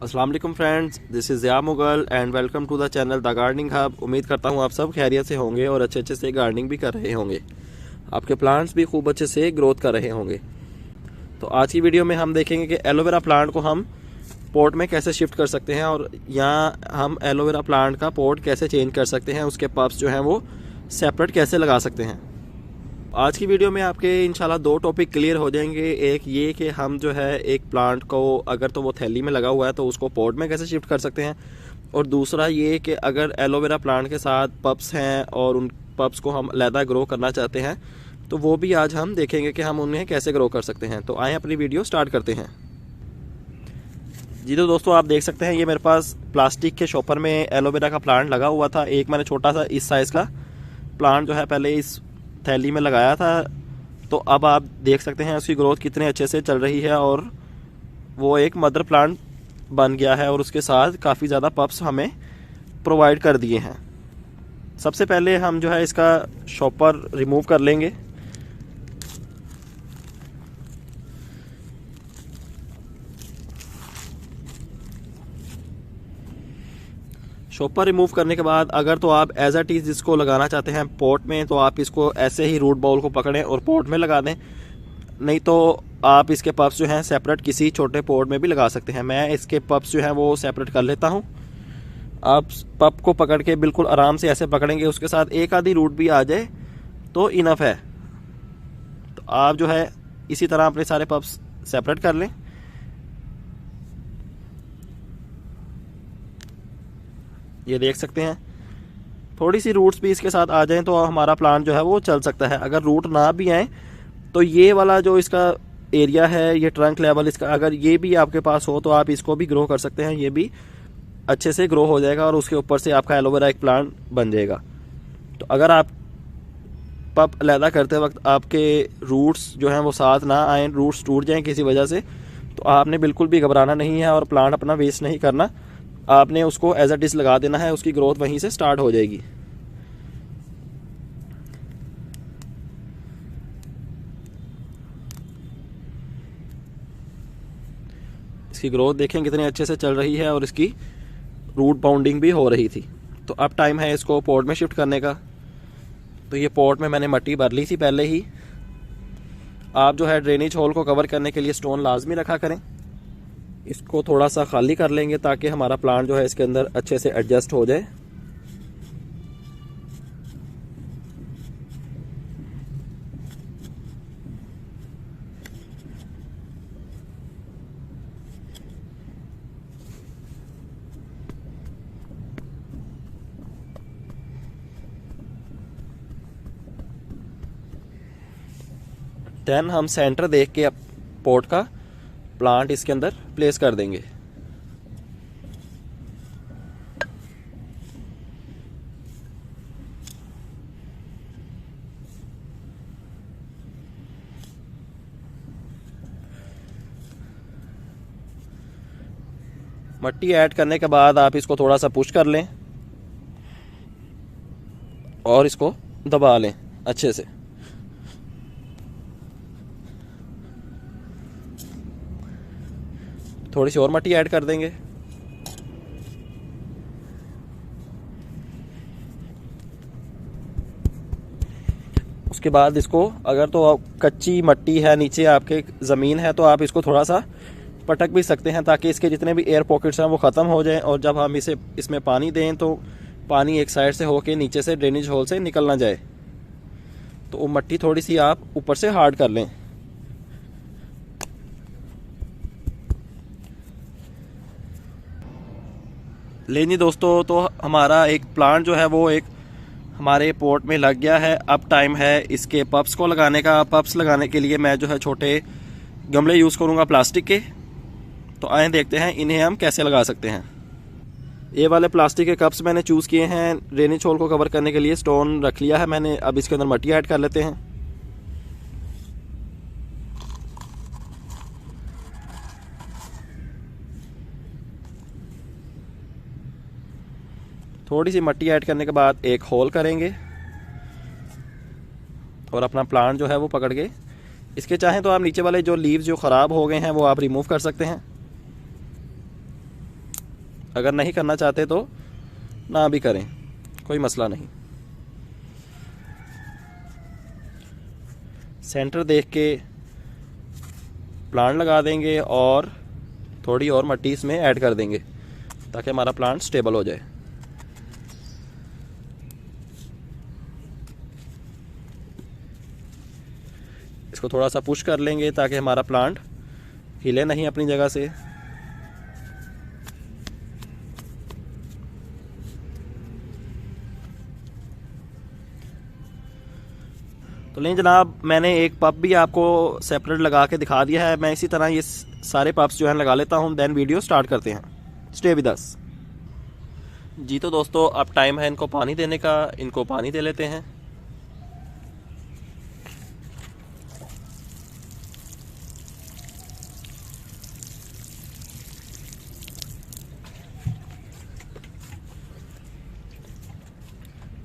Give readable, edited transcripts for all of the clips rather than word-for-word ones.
अस्सलाम वालेकुम friends, this is Zia Mughal and welcome to the channel the gardening hub. उम्मीद करता हूँ आप सब खैरियत से होंगे और अच्छे से गार्डनिंग भी कर रहे होंगे। आपके प्लांट्स भी खूब अच्छे से ग्रोथ कर रहे होंगे। तो आज की वीडियो में हम देखेंगे कि एलोवेरा प्लांट को हम पॉट में कैसे शिफ्ट कर सकते हैं और यहाँ हम एलोवेरा प्लांट का पॉट कैसे चेंज कर सकते हैं, उसके पब्स जो हैं वो सेपरेट कैसे लगा सकते हैं। आज की वीडियो में आपके इंशाल्लाह दो टॉपिक क्लियर हो जाएंगे। एक ये कि हम जो है एक प्लांट को अगर तो वो थैली में लगा हुआ है तो उसको पॉट में कैसे शिफ्ट कर सकते हैं, और दूसरा ये कि अगर एलोवेरा प्लांट के साथ पप्स हैं और उन पप्स को हम अलहदा ग्रो करना चाहते हैं तो वो भी आज हम देखेंगे कि हम उन्हें कैसे ग्रो कर सकते हैं। तो आए अपनी वीडियो स्टार्ट करते हैं। जी तो दोस्तों, आप देख सकते हैं ये मेरे पास प्लास्टिक के शॉपर में एलोवेरा का प्लांट लगा हुआ था। एक मैंने छोटा सा इस साइज़ का प्लांट जो है पहले इस थैली में लगाया था। तो अब आप देख सकते हैं उसकी ग्रोथ कितने अच्छे से चल रही है और वो एक मदर प्लांट बन गया है और उसके साथ काफ़ी ज़्यादा पप्स हमें प्रोवाइड कर दिए हैं। सबसे पहले हम जो है इसका शॉपर रिमूव कर लेंगे। शॉपर रिमूव करने के बाद अगर तो आप एज अ टीज इसको लगाना चाहते हैं पॉट में तो आप इसको ऐसे ही रूट बाउल को पकड़ें और पॉट में लगा दें, नहीं तो आप इसके पप्स जो हैं सेपरेट किसी छोटे पॉट में भी लगा सकते हैं। मैं इसके पप्स जो हैं वो सेपरेट कर लेता हूं। आप पप को पकड़ के बिल्कुल आराम से ऐसे पकड़ेंगे, उसके साथ एक आधी रूट भी आ जाए तो इनफ है। तो आप जो है इसी तरह अपने सारे पप्स सेपरेट कर लें। ये देख सकते हैं थोड़ी सी रूट्स भी इसके साथ आ जाएं तो हमारा प्लांट जो है वो चल सकता है। अगर रूट ना भी आए तो ये वाला जो इसका एरिया है, ये ट्रंक लेवल इसका, अगर ये भी आपके पास हो तो आप इसको भी ग्रो कर सकते हैं। ये भी अच्छे से ग्रो हो जाएगा और उसके ऊपर से आपका एलोवेरा एक प्लांट बन जाएगा। तो अगर आप पप अलहदा करते वक्त आपके रूट्स जो हैं वो साथ ना आए, रूट्स टूट जाएं किसी वजह से, तो आपने बिल्कुल भी घबराना नहीं है और प्लांट अपना वेस्ट नहीं करना। आपने उसको एज अ डिस लगा देना है, उसकी ग्रोथ वहीं से स्टार्ट हो जाएगी। इसकी ग्रोथ देखें कितने अच्छे से चल रही है और इसकी रूट बाउंडिंग भी हो रही थी। तो अब टाइम है इसको पॉट में शिफ्ट करने का। तो ये पॉट में मैंने मट्टी भर ली थी पहले ही। आप जो है ड्रेनेज होल को कवर करने के लिए स्टोन लाजमी रखा करें। इसको थोड़ा सा खाली कर लेंगे ताकि हमारा प्लांट जो है इसके अंदर अच्छे से एडजस्ट हो जाए। देन हम सेंटर देख के पॉट का प्लांट इसके अंदर प्लेस कर देंगे। मट्टी ऐड करने के बाद आप इसको थोड़ा सा पुश कर लें और इसको दबा लें अच्छे से। थोड़ी सी और मट्टी ऐड कर देंगे। उसके बाद इसको अगर तो कच्ची मट्टी है नीचे आपके ज़मीन है तो आप इसको थोड़ा सा पटक भी सकते हैं ताकि इसके जितने भी एयर पॉकेट्स हैं वो ख़त्म हो जाएं और जब हम इसमें पानी दें तो पानी एक साइड से होके नीचे से ड्रेनेज होल से निकल ना जाए। तो वो मट्टी थोड़ी सी आप ऊपर से हार्ड कर लें। लेनी दोस्तों, तो हमारा एक प्लांट जो है वो एक हमारे पॉट में लग गया है। अब टाइम है इसके पप्स को लगाने का। पप्स लगाने के लिए मैं जो है छोटे गमले यूज़ करूँगा प्लास्टिक के। तो आए देखते हैं इन्हें हम कैसे लगा सकते हैं। ये वाले प्लास्टिक के कप्स मैंने चूज़ किए हैं। ड्रेनेज होल को कवर करने के लिए स्टोन रख लिया है मैंने। अब इसके अंदर मट्टी ऐड कर लेते हैं। थोड़ी सी मट्टी ऐड करने के बाद एक होल करेंगे और अपना प्लांट जो है वो पकड़ के इसके चाहें तो आप नीचे वाले जो लीव्स जो ख़राब हो गए हैं वो आप रिमूव कर सकते हैं। अगर नहीं करना चाहते तो ना भी करें, कोई मसला नहीं। सेंटर देख के प्लांट लगा देंगे और थोड़ी और मिट्टी इसमें ऐड कर देंगे ताकि हमारा प्लांट स्टेबल हो जाए। इसको थोड़ा सा पुश कर लेंगे ताकि हमारा प्लांट हिले नहीं अपनी जगह से। तो लें जनाब, मैंने एक पप भी आपको सेपरेट लगा के दिखा दिया है। मैं इसी तरह ये सारे पप्स जो है लगा लेता हूँ, देन वीडियो स्टार्ट करते हैं। Stay with us. जी तो दोस्तों, अब टाइम है इनको पानी देने का। इनको पानी दे लेते हैं।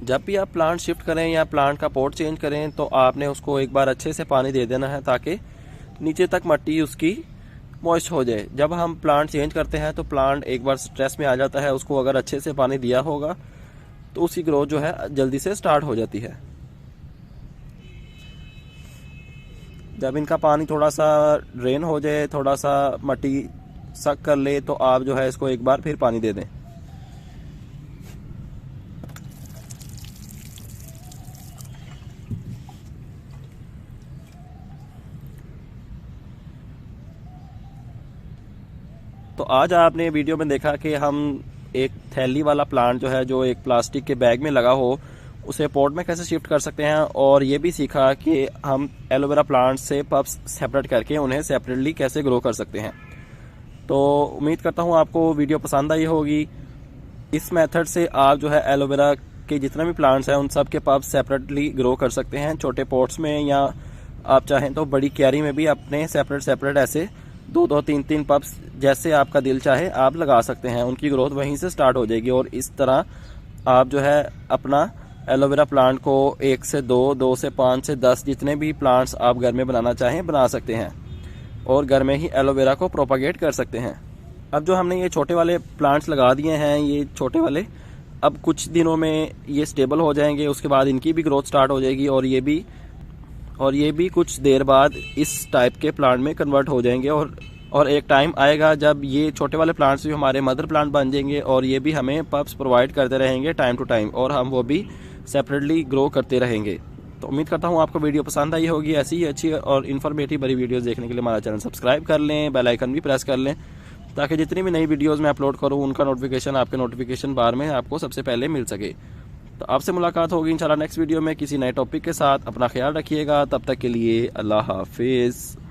जब भी आप प्लांट शिफ्ट करें या प्लांट का पॉट चेंज करें तो आपने उसको एक बार अच्छे से पानी दे देना है ताकि नीचे तक मिट्टी उसकी मॉइस्ट हो जाए। जब हम प्लांट चेंज करते हैं तो प्लांट एक बार स्ट्रेस में आ जाता है, उसको अगर अच्छे से पानी दिया होगा तो उसकी ग्रोथ जो है जल्दी से स्टार्ट हो जाती है। जब इनका पानी थोड़ा सा ड्रेन हो जाए, थोड़ा सा मिट्टी सक कर ले, तो आप जो है इसको एक बार फिर पानी दे दें। तो आज आपने वीडियो में देखा कि हम एक थैली वाला प्लांट जो है, जो एक प्लास्टिक के बैग में लगा हो, उसे पॉट में कैसे शिफ्ट कर सकते हैं, और ये भी सीखा कि हम एलोवेरा प्लांट से पप्स सेपरेट करके उन्हें सेपरेटली कैसे ग्रो कर सकते हैं। तो उम्मीद करता हूँ आपको वीडियो पसंद आई होगी। इस मेथड से आप जो है एलोवेरा के जितने भी प्लांट्स हैं उन सब के पप्स सेपरेटली ग्रो कर सकते हैं, छोटे पॉट्स में, या आप चाहें तो बड़ी क्यारी में भी अपने सेपरेट ऐसे 2-2, 3-3 पप्स जैसे आपका दिल चाहे आप लगा सकते हैं। उनकी ग्रोथ वहीं से स्टार्ट हो जाएगी और इस तरह आप जो है अपना एलोवेरा प्लांट को 1 से 2, 2 से 5 से 10 जितने भी प्लांट्स आप घर में बनाना चाहें बना सकते हैं और घर में ही एलोवेरा को प्रोपागेट कर सकते हैं। अब जो हमने ये छोटे वाले प्लांट्स लगा दिए हैं, ये छोटे वाले, अब कुछ दिनों में ये स्टेबल हो जाएंगे, उसके बाद इनकी भी ग्रोथ स्टार्ट हो जाएगी और ये भी कुछ देर बाद इस टाइप के प्लांट में कन्वर्ट हो जाएंगे और एक टाइम आएगा जब ये छोटे वाले प्लांट्स भी हमारे मदर प्लांट बन जाएंगे और ये भी हमें पप्स प्रोवाइड करते रहेंगे टाइम टू टाइम, और हम वो भी सेपरेटली ग्रो करते रहेंगे। तो उम्मीद करता हूँ आपको वीडियो पसंद आई होगी। ऐसी ही अच्छी और इन्फॉर्मेटिव बड़ी वीडियोस देखने के लिए हमारा चैनल सब्सक्राइब कर लें, बेल आइकन भी प्रेस कर लें ताकि जितनी भी नई वीडियोस मैं अपलोड करूँ उनका नोटिफिकेशन आपके नोटिफिकेशन बार में आपको सबसे पहले मिल सके। तो आपसे मुलाकात होगी इंशाल्लाह नेक्स्ट वीडियो में किसी नए टॉपिक के साथ। अपना ख्याल रखिएगा, तब तक के लिए अल्लाह हाफिज़।